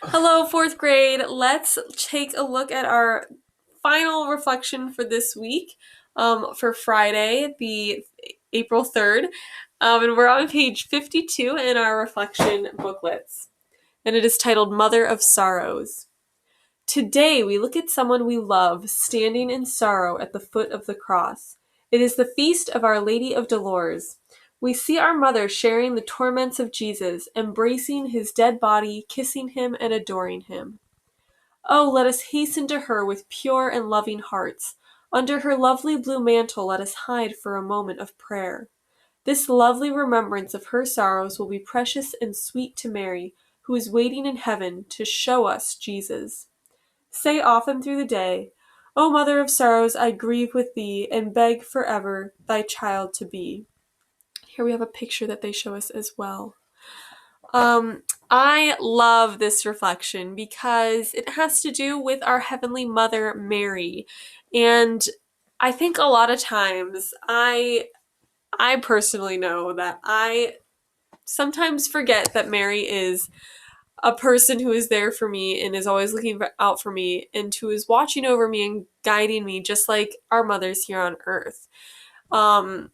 Hello, fourth grade. Let's take a look at our final reflection for this week, for Friday, the April 3rd. And we're on page 52 in our reflection booklets. And it is titled Mother of Sorrows. Today we look at someone we love standing in sorrow at the foot of the cross. It is the feast of Our Lady of Dolores. We see our mother sharing the torments of Jesus, embracing his dead body, kissing him, and adoring him. Oh, let us hasten to her with pure and loving hearts. Under her lovely blue mantle, let us hide for a moment of prayer. This lovely remembrance of her sorrows will be precious and sweet to Mary, who is waiting in heaven to show us Jesus. Say often through the day, O Mother of Sorrows, I grieve with thee, and beg forever thy child to be. Here we have a picture that they show us as well. I love this reflection because it has to do with our Heavenly Mother, Mary. And I think a lot of times I personally know that I sometimes forget that Mary is a person who is there for me and is always looking out for me and who is watching over me and guiding me just like our mothers here on earth. Um,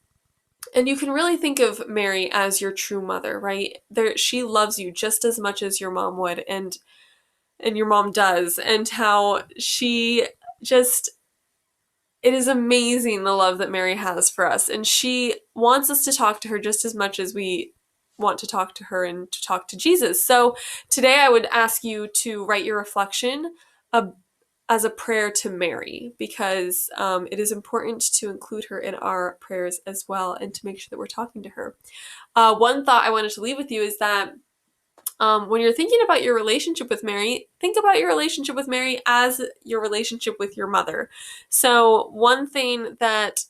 and you can really think of Mary as your true mother, right? She loves you just as much as your mom would, and your mom does, and how she just it is amazing the love that Mary has for us, and she wants us to talk to her just as much as we want to talk to her and to talk to Jesus. So today I would ask you to write your reflection uh, as a prayer to Mary, because it is important to include her in our prayers as well and to make sure that we're talking to her. One thought I wanted to leave with you is that when you're thinking about your relationship with Mary, think about your relationship with Mary as your relationship with your mother. So, one thing that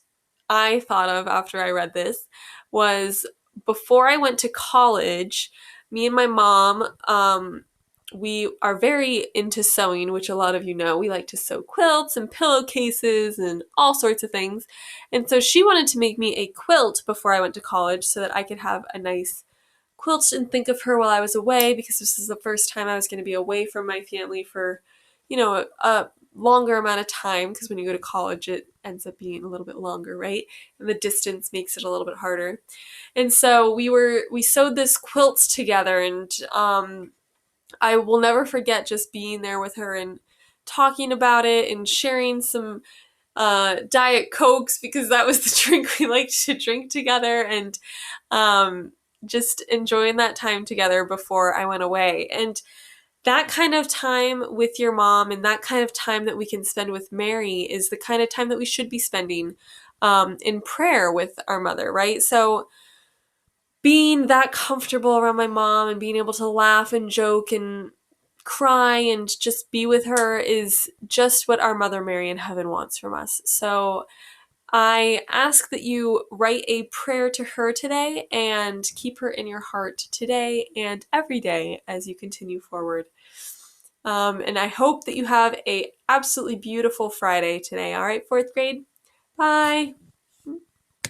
I thought of after I read this was before I went to college, me and my mom, we are very into sewing, which a lot of you know. We like to sew quilts and pillowcases and all sorts of things. And so she wanted to make me a quilt before I went to college so that I could have a nice quilt and think of her while I was away, because this is the first time I was going to be away from my family for, a longer amount of time, because when you go to college, it ends up being a little bit longer, right? And the distance makes it a little bit harder. And so we sewed this quilt together, and I will never forget just being there with her and talking about it and sharing some Diet Cokes, because that was the drink we liked to drink together, and um, just enjoying that time together before I went away. And that kind of time with your mom and that kind of time that we can spend with Mary is the kind of time that we should be spending in prayer with our mother, right? So being that comfortable around my mom and being able to laugh and joke and cry and just be with her is just what our Mother Mary in heaven wants from us. So I ask that you write a prayer to her today and keep her in your heart today and every day as you continue forward. And I hope that you have a absolutely beautiful Friday today. All right, fourth grade? Bye.